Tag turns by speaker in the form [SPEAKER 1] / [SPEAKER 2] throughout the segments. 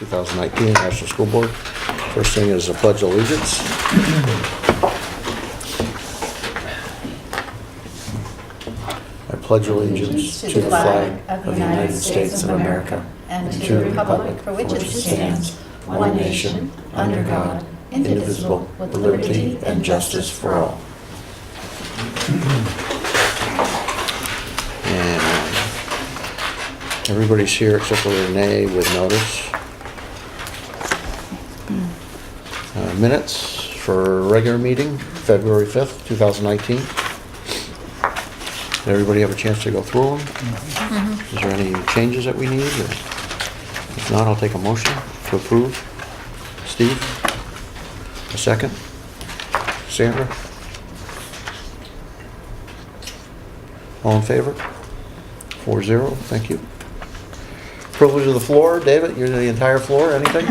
[SPEAKER 1] 2019 National School Board. First thing is the Pledge of Allegiance. I pledge allegiance to the flag of the United States of America and to the republic for which it stands, one nation, under God, indivisible, with liberty and justice for all. And everybody's here except for Renee with notice. Minutes for regular meeting, February 5th, 2019. Did everybody have a chance to go through them? Is there any changes that we need? Or if not, I'll take a motion to approve. Steve? A second? Sandra? All in favor? 4-0, thank you. Privilege of the floor, David, you're the entire floor, anything?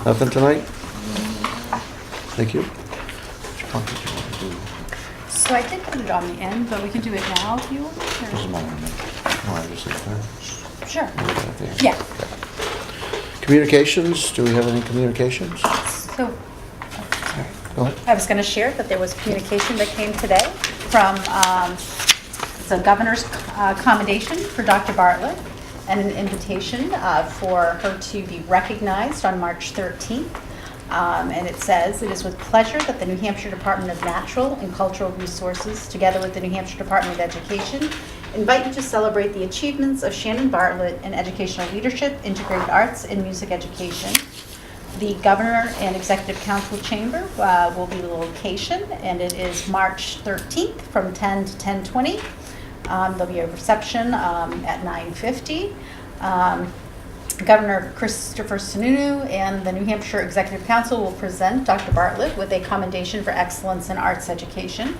[SPEAKER 1] Nothing tonight? Thank you.
[SPEAKER 2] So I did put it on the end, but we can do it now if you want. or-
[SPEAKER 1] Doesn't matter to me. Oh, I just leave it there.
[SPEAKER 2] Sure.
[SPEAKER 1] Leave it there.
[SPEAKER 2] Yeah.
[SPEAKER 1] Okay. Communications, do we have any communications?
[SPEAKER 2] So
[SPEAKER 1] Go ahead.
[SPEAKER 2] I was going to share that there was communication that came today from the governor's commendation for Dr. Bartlett and an invitation for her to be recognized on March 13th. And it says, "It is with pleasure that the New Hampshire Department of Natural and Cultural Resources, together with the New Hampshire Department of Education, invite you to celebrate the achievements of Shannon Bartlett in educational leadership, integrated arts, and music education. The Governor and Executive Council Chamber will be the location, and it is March 13th from 10 to 10:20. There'll be a reception at 9:50. Governor Christopher Sununu and the New Hampshire Executive Council will present Dr. Bartlett with a commendation for excellence in arts education.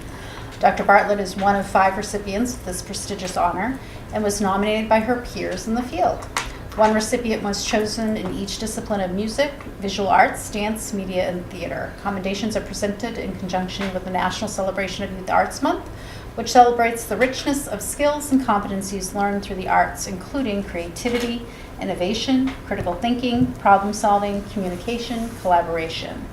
[SPEAKER 2] Dr. Bartlett is one of 5 recipients of this prestigious honor and was nominated by her peers in the field. One recipient was chosen in each discipline of music, visual arts, dance, media, and theater. Commendations are presented in conjunction with the National Celebration of Youth Arts Month, which celebrates the richness of skills and competencies learned through the arts, including creativity, innovation, critical thinking, problem solving, communication, collaboration.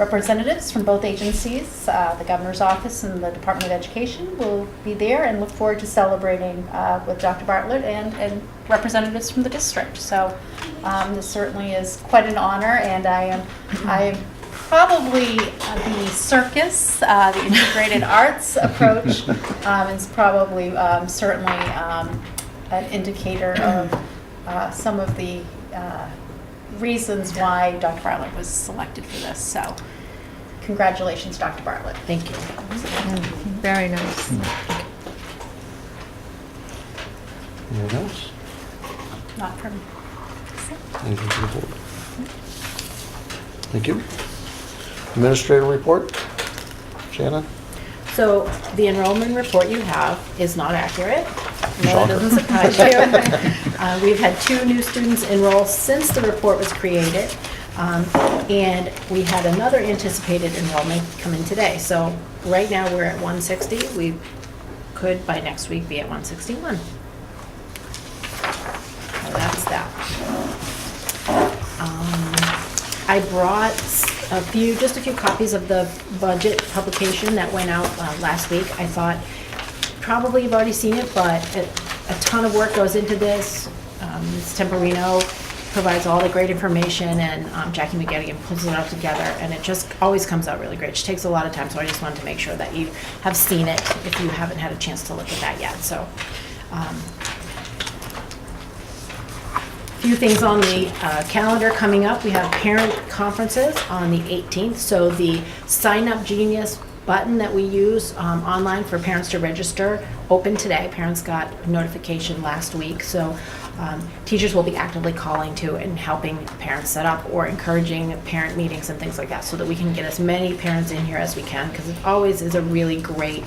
[SPEAKER 2] Representatives from both agencies, the Governor's Office and the Department of Education, will be there and look forward to celebrating with Dr. Bartlett and representatives from the district. So this certainly is quite an honor, and I am probably the circus, the integrated arts approach is probably certainly an indicator of some of the reasons why Dr. Bartlett was selected for this. So congratulations, Dr. Bartlett.
[SPEAKER 3] Thank you. Very nice.
[SPEAKER 1] Anything else?
[SPEAKER 2] Not from
[SPEAKER 1] Anything to the board? Thank you. Administrator report? Shannon?
[SPEAKER 3] So the enrollment report you have is not accurate. No,
[SPEAKER 1] Shocker.
[SPEAKER 3] that doesn't surprise you. We've had 2 new students enroll since the report was created, and we had another anticipated enrollment come in today. So right now we're at 160. We could by next week be at 161. So that's that. I brought just a few copies of the budget publication that went out last week. I thought probably you've already seen it, but a ton of work goes into this. Ms. Temporino provides all the great information, and Jackie McGettigan pulls it all together, and it just always comes out really great. She takes a lot of time, so I just wanted to make sure that you have seen it if you haven't had a chance to look at that yet. So. Few things on the calendar coming up. We have parent conferences on the 18th. So the Sign Up Genius button that we use online for parents to register opened today. Parents got a notification last week. So teachers will be actively calling to and helping parents set up or encouraging parent meetings and things like that, so that we can get as many parents in here as we can, because it always is a really great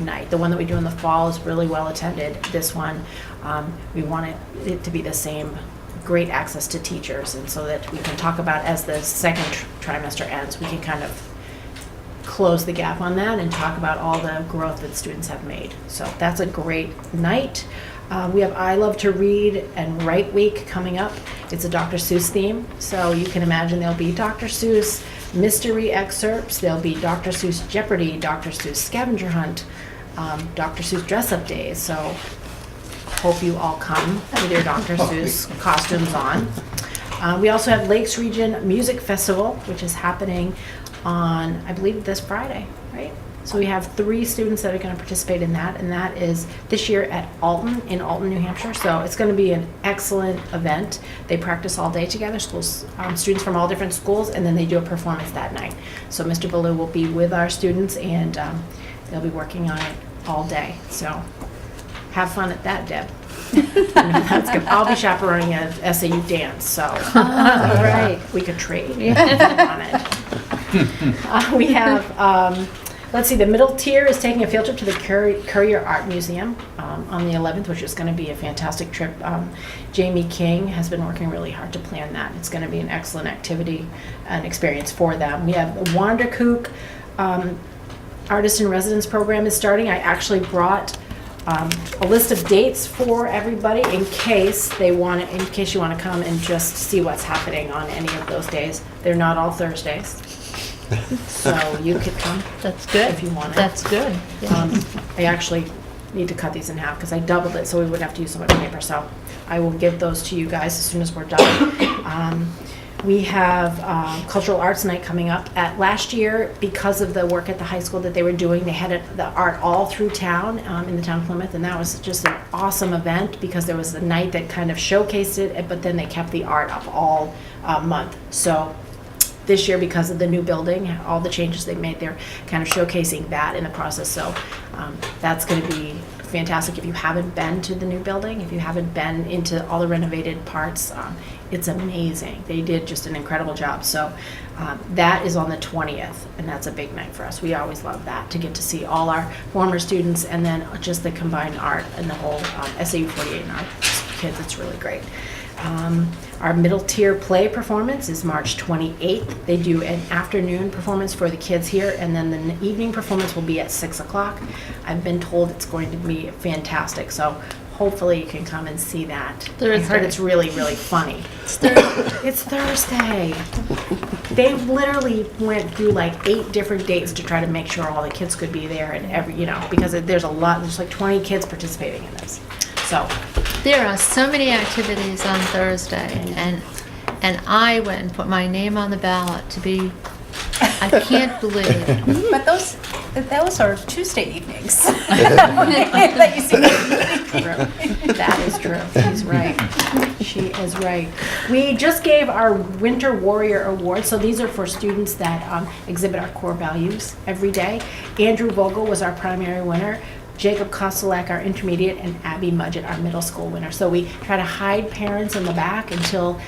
[SPEAKER 3] night. The one that we do in the fall is really well attended. This one, we want it to be the same, great access to teachers, and so that we can talk about, as the second trimester ends, we can kind of close the gap on that and talk about all the growth that students have made. So that's a great night. We have I Love to Read and Write Week coming up. It's a Dr. Seuss theme, so you can imagine there'll be Dr. Seuss mystery excerpts, there'll be Dr. Seuss Jeopardy, Dr. Seuss Scavenger Hunt, Dr. Seuss dress-up days, so hope you all come with your Dr. Seuss costumes on. We also have Lakes Region Music Festival, which is happening on, I believe, this Friday, right? So we have 3 students that are going to participate in that, and that is this year at Alton, in Alton, New Hampshire. So it's going to be an excellent event. They practice all day together, schools, students from all different schools, and then they do a performance that night. So Mr. Ballou will be with our students, and they'll be working on it all day. So have fun at that, Deb. That's good. I'll be chaperoning a SAU dance, so
[SPEAKER 4] All right.
[SPEAKER 3] we could trade if you want it. We have, let's see, the middle tier is taking a field trip to the Courier Art Museum on the 11th, which is going to be a fantastic trip. Jamie King has been working really hard to plan that. It's going to be an excellent activity and experience for them. We have the Wanderkook Artist in Residence program is starting. I actually brought a list of dates for everybody in case you want to come and just see what's happening on any of those days. They're not all Thursdays. So you could come.
[SPEAKER 4] That's good.
[SPEAKER 3] If you want it.
[SPEAKER 4] That's good. Yeah.
[SPEAKER 3] I actually need to cut these in half because I doubled it so we wouldn't have to use so much paper. So I will give those to you guys as soon as we're done. We have Cultural Arts Night coming up. Last year, because of the work at the high school that they were doing, they had the art all through town, in the town of Plymouth, and that was just an awesome event because there was a night that kind of showcased it, but then they kept the art up all month. So this year, because of the new building, all the changes they made, they're kind of showcasing that in the process. So that's going to be fantastic. If you haven't been to the new building, if you haven't been into all the renovated parts, it's amazing. They did just an incredible job. So that is on the 20th, and that's a big night for us. We always love that, to get to see all our former students and then just the combined art and the whole SAU 48 and our kids. It's really great. Our middle tier play performance is March 28th. They do an afternoon performance for the kids here, and then the evening performance will be at 6 o'clock. I've been told it's going to be fantastic, so hopefully you can come and see that.
[SPEAKER 4] Thursday.
[SPEAKER 3] I heard it's really, really funny.
[SPEAKER 4] It's Thursday.
[SPEAKER 3] It's Thursday. They literally went through like 8 different dates to try to make sure all the kids could be there, and because there's like 20 kids participating in this. So
[SPEAKER 4] There are so many activities on Thursday, and I went and put my name on the ballot to be, I can't believe.
[SPEAKER 2] But those are Tuesday evenings. That you see.
[SPEAKER 3] that is true. She's right. She is right. We just gave our Winter Warrior Award. So these are for students that exhibit our core values every day. Andrew Vogel was our primary winner. Jacob Kostelak, our intermediate, and Abby Mudgett, our middle school winner. So we try to hide parents in the back until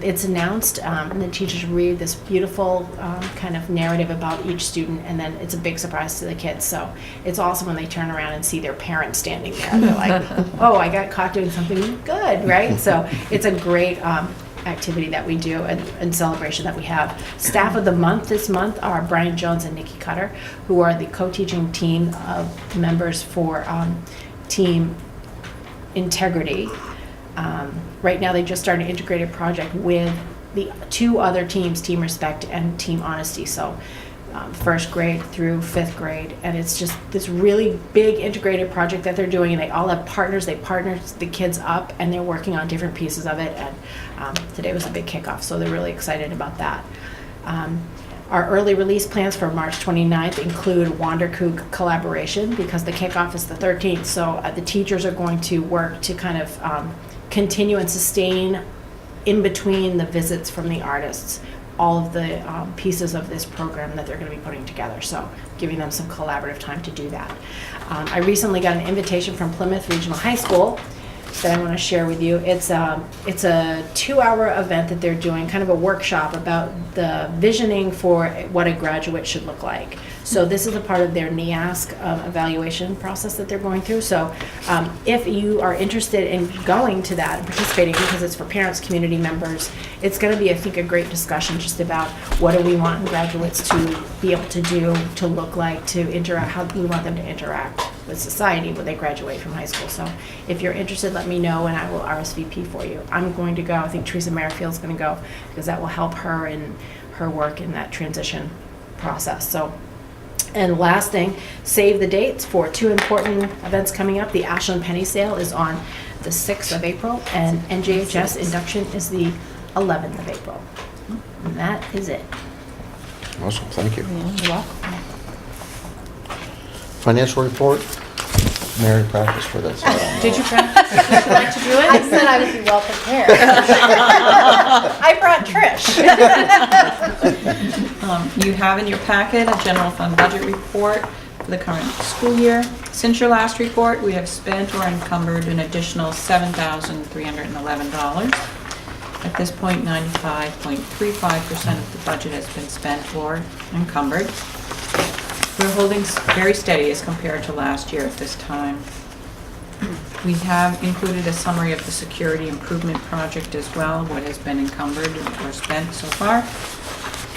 [SPEAKER 3] it's announced, and the teachers read this beautiful kind of narrative about each student, and then it's a big surprise to the kids. So it's awesome when they turn around and see their parents standing there. They're like, oh, I got caught doing something good, right? So it's a great activity that we do and celebration that we have. Staff of the month this month are Brian Jones and Nikki Cutter, who are the co-teaching team of members for Team Integrity. Right now they just started an integrated project with the 2 other teams, Team Respect and Team Honesty. So first grade through 5th grade, and it's just this really big integrated project that they're doing, and they all have partners. They partner the kids up, and they're working on different pieces of it, and today was a big kickoff, so they're really excited about that. Our early release plans for March 29th include Wanderkook collaboration, because the kickoff is the 13th, so the teachers are going to work to kind of continue and sustain in between the visits from the artists all of the pieces of this program that they're going to be putting together, so giving them some collaborative time to do that. I recently got an invitation from Plymouth Regional High School that I want to share with you. It's a 2-hour event that they're doing, kind of a workshop about the visioning for what a graduate should look like. So this is a part of their NEASC evaluation process that they're going through. So if you are interested in going to that and participating, because it's for parents, community members, it's going to be, I think, a great discussion just about what do we want graduates to be able to do, to look like, to interact, how do we want them to interact with society when they graduate from high school. So if you're interested, let me know and I will RSVP for you. I'm going to go. I think Teresa Merrifield's going to go because that will help her in her work in that transition process. So, and last thing, save the dates for 2 important events coming up. The Ashland Penny Sale is on the 6th of April and NJHS induction is the 11th of April. And that is it.
[SPEAKER 1] Awesome, thank you.
[SPEAKER 2] You're welcome.
[SPEAKER 1] Financial report, Mary practiced for this.
[SPEAKER 3] Did you practice? Would you like to do
[SPEAKER 2] I
[SPEAKER 3] it?
[SPEAKER 2] said I would be well prepared. I brought Trish.
[SPEAKER 5] You have in your packet a general fund budget report for the current school year. Since your last report, we have spent or encumbered an additional $7,311. At this point, 95.35% of the budget has been spent or encumbered. We're holding very steady as compared to last year at this time. We have included a summary of the security improvement project as well, what has been encumbered or spent so far.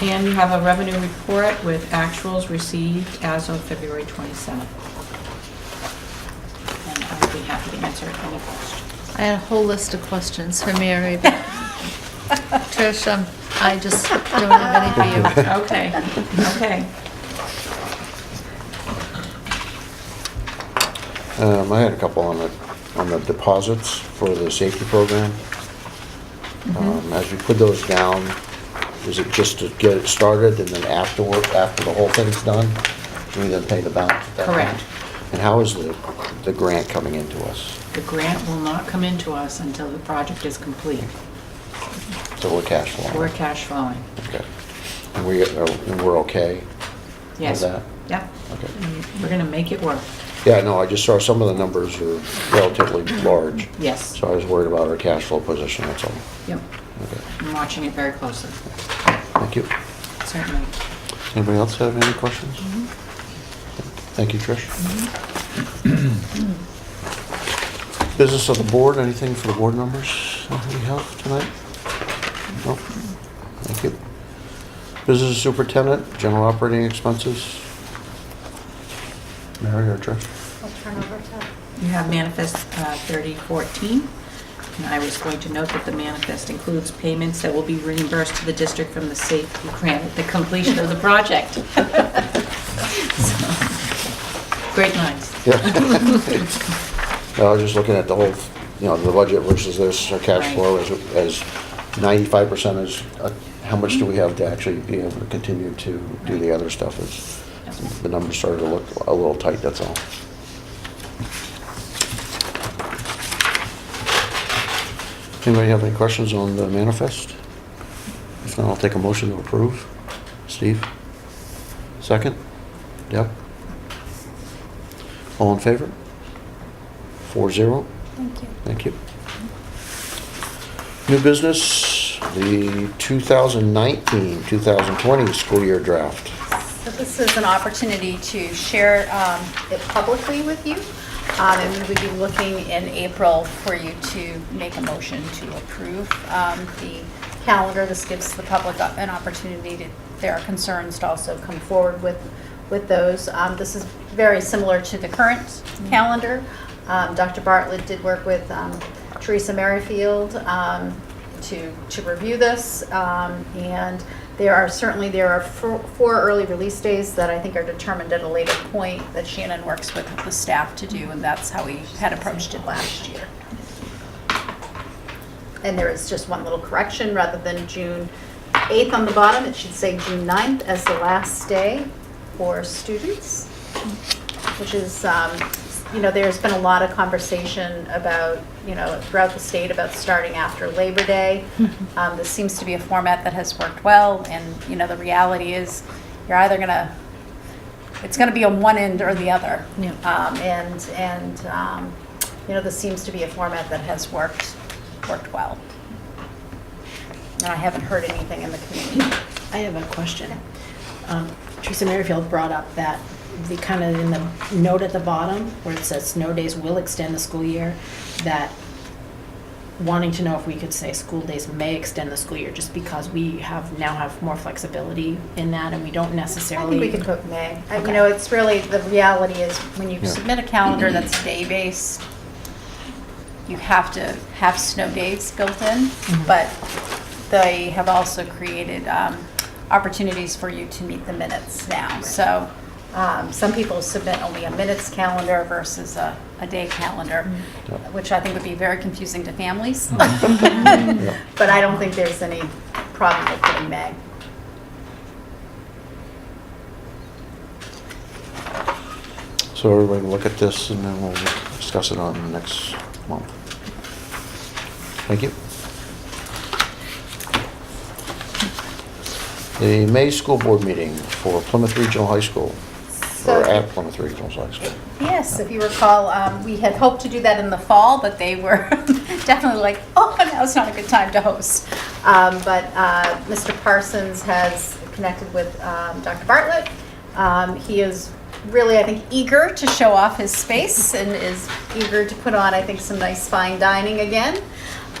[SPEAKER 5] And you have a revenue report with actuals received as of February 27th. And I'll be happy to answer any questions.
[SPEAKER 4] I had a whole list of questions for Mary, but Trish, I just don't have any for you.
[SPEAKER 5] Okay, okay.
[SPEAKER 1] I had a couple on the deposits for the safety program. As you put those down, is it just to get it started and then afterward, after the whole thing's done, we then pay the balance at that point?
[SPEAKER 5] Correct.
[SPEAKER 1] And how is the grant coming into us?
[SPEAKER 5] The grant will not come into us until the project is complete.
[SPEAKER 1] So we're cash flowing?
[SPEAKER 5] We're cash flowing.
[SPEAKER 1] Okay. And we're okay
[SPEAKER 5] Yes.
[SPEAKER 1] with that?
[SPEAKER 5] Yep.
[SPEAKER 1] Okay.
[SPEAKER 5] We're gonna make it work.
[SPEAKER 1] Yeah, no, I just saw some of the numbers are relatively large.
[SPEAKER 5] Yes.
[SPEAKER 1] So I was worried about our cash flow position, that's all.
[SPEAKER 5] Yep.
[SPEAKER 1] Okay,
[SPEAKER 5] I'm watching it very closely.
[SPEAKER 1] thank you.
[SPEAKER 5] Certainly.
[SPEAKER 1] Anybody else have any questions? Thank you, Trish. Business of the board, anything for the board members that we have tonight? No? Thank you. Business superintendent, general operating expenses. Mary or Trish?
[SPEAKER 2] I'll turn over to.
[SPEAKER 5] You have manifest 3014. And I was going to note that the manifest includes payments that will be reimbursed to the district from the safety grant at the completion of the project. So, great minds.
[SPEAKER 1] Yeah. I was just looking at the whole, the budget versus this, our cash
[SPEAKER 5] Right.
[SPEAKER 1] flow as 95% is, how much do we have to actually be able to continue to do the other stuff is, the numbers started to look a little tight, that's all. Anybody have any questions on the manifest? If not, I'll take a motion to approve. Steve? Second? Deb? All in favor? 4-0.
[SPEAKER 2] Thank you.
[SPEAKER 1] Thank you. New business, the 2019-2020 school year draft.
[SPEAKER 2] So this is an opportunity to share it publicly with you. And we would be looking in April for you to make a motion to approve the calendar. This gives the public an opportunity to, if there are concerns, to also come forward with those. This is very similar to the current calendar. Dr. Bartlett did work with Teresa Merrifield to review this, and there are 4 early release days that I think are determined at a later point that Shannon works with the staff to do, and that's how we had approached it last year. And there is just one little correction. Rather than June 8th on the bottom, it should say June 9th as the last day for students, which is, there's been a lot of conversation about, throughout the state about starting after Labor Day. This seems to be a format that has worked well, and, the reality is you're either it's gonna be on one end or the other.
[SPEAKER 3] Yeah.
[SPEAKER 2] This seems to be a format that has worked well. And I haven't heard anything in the community.
[SPEAKER 3] I have a question. Teresa Merrifield brought up that the kind of in the note at the bottom where it says snow days will extend the school year, that wanting to know if we could say school days may extend the school year, just because we now have more flexibility in that, and we don't
[SPEAKER 2] I
[SPEAKER 3] necessarily.
[SPEAKER 2] think we could put May.
[SPEAKER 3] Okay.
[SPEAKER 2] You know, it's really, the reality is when you
[SPEAKER 1] Yeah.
[SPEAKER 2] submit a calendar that's day-based, you have to have snow days built in, but they have also created opportunities for you to meet the minutes now. So some people submit only a minutes calendar versus a day calendar, which I think would be very confusing to families.
[SPEAKER 1] Yeah.
[SPEAKER 2] But I don't think there's any problem with putting May.
[SPEAKER 1] So everybody will look at this and then we'll discuss it on next month. Thank you. The May school board meeting for Plymouth Regional High School,
[SPEAKER 2] So-
[SPEAKER 1] or at Plymouth Regional High School.
[SPEAKER 2] Yes, if you recall, we had hoped to do that in the fall, but they were definitely like, oh, now's not a good time to host. But Mr. Parsons has connected with Dr. Bartlett. He is really, I think, eager to show off his space and is eager to put on, I think, some nice fine dining again,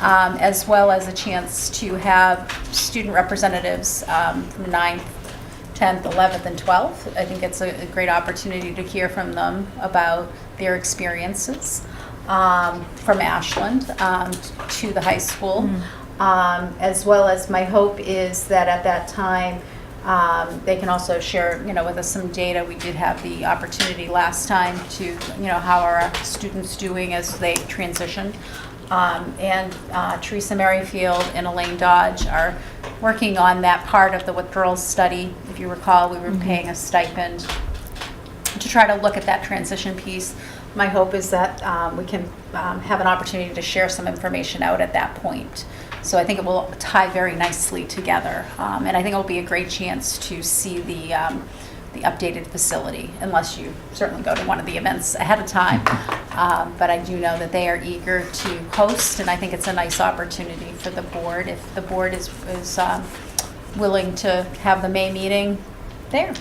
[SPEAKER 2] as well as a chance to have student representatives from 9th, 10th, 11th, and 12th. I think it's a great opportunity to hear from them about their experiences from Ashland to the high school. As well as my hope is that at that time, they can also share, with us some data. We did have the opportunity last time to, how are our students doing as they transition. And Teresa Merrifield and Elaine Dodge are working on that part of the withdrawal study. If you recall, we were paying a stipend to try to look at that transition piece. My hope is that we can have an opportunity to share some information out at that point. So I think it will tie very nicely together. And I think it will be a great chance to see the updated facility, unless you certainly go to one of the events ahead of time. But I do know that they are eager to host, and I think it's a nice opportunity for the board, if the board is willing to have the May meeting there.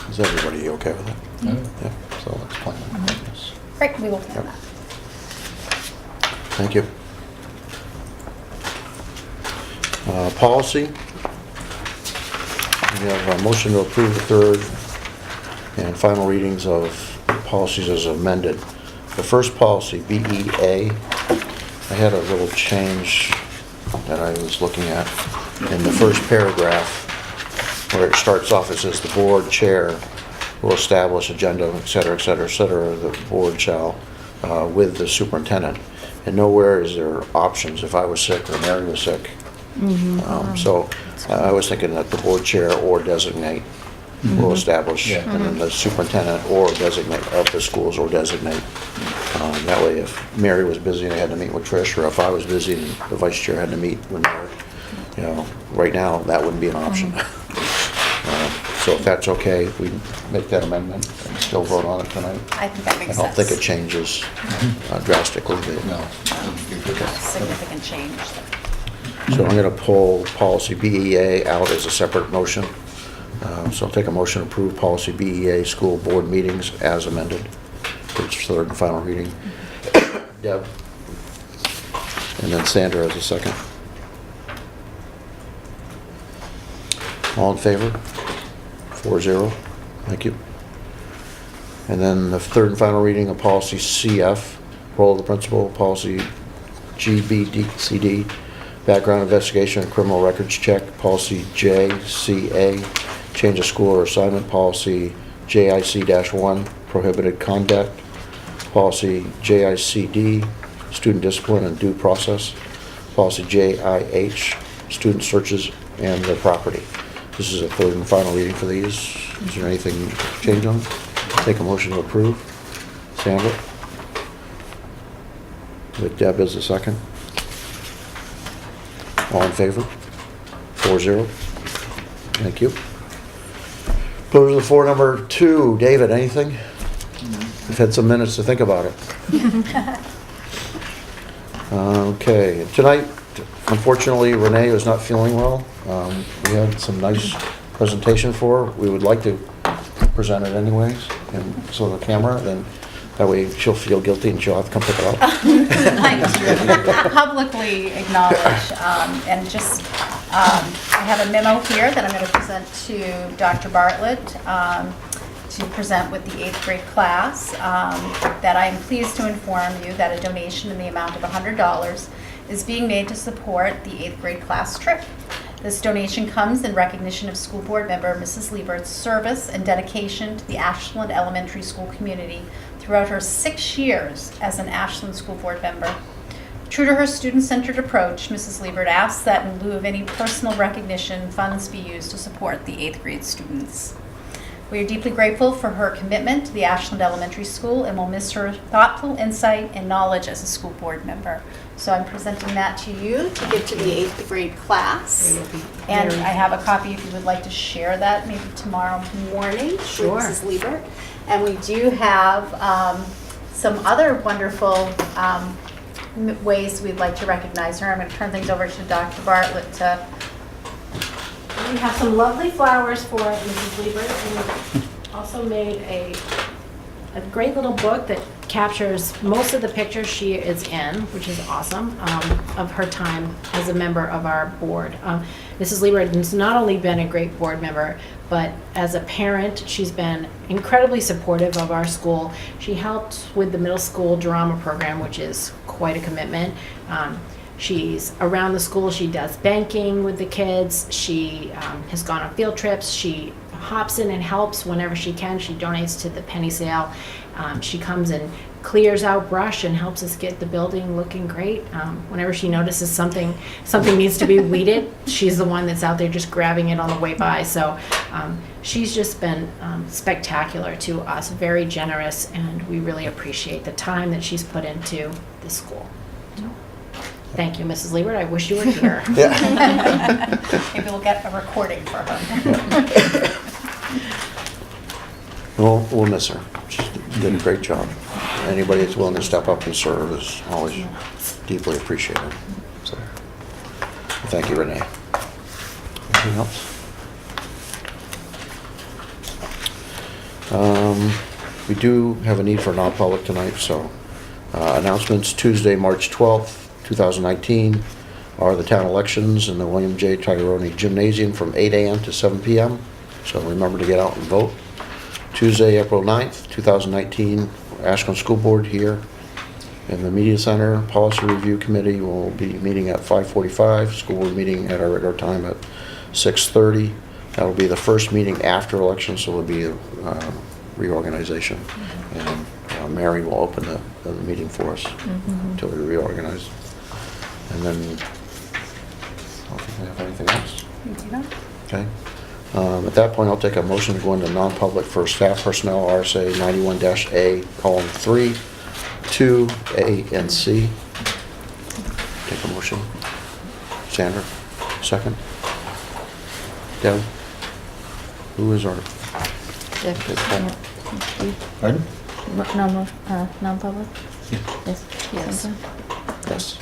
[SPEAKER 1] Is everybody okay with that? Yeah, so let's plan on this.
[SPEAKER 2] Great, we will plan
[SPEAKER 1] Yep.
[SPEAKER 2] that.
[SPEAKER 1] Thank you. Policy. We have a motion to approve the third and final readings of policies as amended. The first policy, BEA, I had a little change that I was looking at in the first paragraph, where it starts off, it says, "The board chair will establish agenda, et cetera, et cetera, et cetera. The board shall, with the superintendent." And nowhere is there options if I was sick or Mary was sick. So I was thinking that the board chair or designate will establish,
[SPEAKER 6] Yeah.
[SPEAKER 1] and then the superintendent or designate of the schools or designate. That way, if Mary was busy and I had to meet with Trish, or if I was busy and the vice chair had to meet with Mary, right now, that wouldn't be an option. So if that's okay, we make that amendment and still vote on it tonight.
[SPEAKER 2] I think that
[SPEAKER 1] I
[SPEAKER 2] makes sense.
[SPEAKER 1] don't think it changes drastically.
[SPEAKER 6] No.
[SPEAKER 2] Significant change.
[SPEAKER 1] So I'm going to pull policy BEA out as a separate motion. So I'll take a motion to approve policy BEA, school board meetings as amended for its third and final reading. Deb. And then Sandra as a second. All in favor? 4-0. Thank you. And then the third and final reading of policy CF, role of the principal, policy GBDCD, background investigation and criminal records check, policy JCA, change of school or assignment, policy JIC-1, prohibited conduct, policy JICD, student discipline and due process, policy JIH, student searches and their property. This is a third and final reading for these. Is there anything to change on? Take a motion to approve. Sandra? With Deb as the second. All in favor? 4-0. Thank you. Close to the floor, number 2. David, anything? We've had some minutes to think about it. Okay, tonight, unfortunately, Renee is not feeling well. We had some nice presentation for. We would like to present it anyways, and so the camera, then that way she'll feel guilty and she'll have to come pick it up.
[SPEAKER 2] Like to publicly acknowledge, and just, I have a memo here that I'm going to present to Dr. Bartlett to present with the 8th grade class, that I am pleased to inform you that a donation in the amount of $100 is being made to support the 8th grade class trip. This donation comes in recognition of school board member Mrs. Liebert's service and dedication to the Ashland Elementary School community throughout her 6 years as an Ashland school board member. True to her student-centered approach, Mrs. Liebert asks that in lieu of any personal recognition, funds be used to support the 8th grade students. We are deeply grateful for her commitment to the Ashland Elementary School and will miss her thoughtful insight and knowledge as a school board member. So I'm presenting that to you to give to the 8th grade class. And I have a copy if you would like to share that maybe tomorrow morning
[SPEAKER 3] Sure.
[SPEAKER 2] with Mrs. Liebert. And we do have some other wonderful ways we'd like to recognize her. I'm going to turn things over to Dr. Bartlett to.
[SPEAKER 3] We have some lovely flowers for Mrs. Liebert, and we also made a great little book that captures most of the pictures she is in, which is awesome, of her time as a member of our board. Mrs. Liebert has not only been a great board member, but as a parent, she's been incredibly supportive of our school. She helped with the middle school drama program, which is quite a commitment. She's around the school. She does banking with the kids. She has gone on field trips. She hops in and helps whenever she can. She donates to the penny sale. She comes and clears out brush and helps us get the building looking great. Whenever she notices something needs to be weeded, she's the one that's out there just grabbing it on the way by. So she's just been spectacular to us, very generous, and we really appreciate the time that she's put into this school. Thank you, Mrs. Liebert. I wish you were here.
[SPEAKER 1] Yeah.
[SPEAKER 2] Maybe we'll get a recording for her.
[SPEAKER 1] We'll miss her. She did a great job. Anybody that's willing to step up and serve is always deeply appreciated. So, thank you, Renee. Anything else? We do have a need for non-public tonight, so announcements. Tuesday, March 12th, 2019 are the town elections in the William J. Tyrone Gymnasium from 8 a.m. to 7 p.m. So remember to get out and vote. Tuesday, April 9th, 2019, Ashland School Board here in the Media Center. Policy Review Committee will be meeting at 5:45. School board meeting at our regular time at 6:30. That will be the first meeting after election, so it will be a reorganization. And Mary will open the meeting for us until we reorganize. And then, I don't think we have anything else. Okay. At that point, I'll take a motion to go into non-public for staff personnel, RSA 91-A:3, 2, A, and C. Take a motion. Sandra, second. Deb? Who is our? Pardon?
[SPEAKER 6] Non-public?
[SPEAKER 1] Yeah.
[SPEAKER 6] Yes.
[SPEAKER 4] Yes.
[SPEAKER 1] Yes.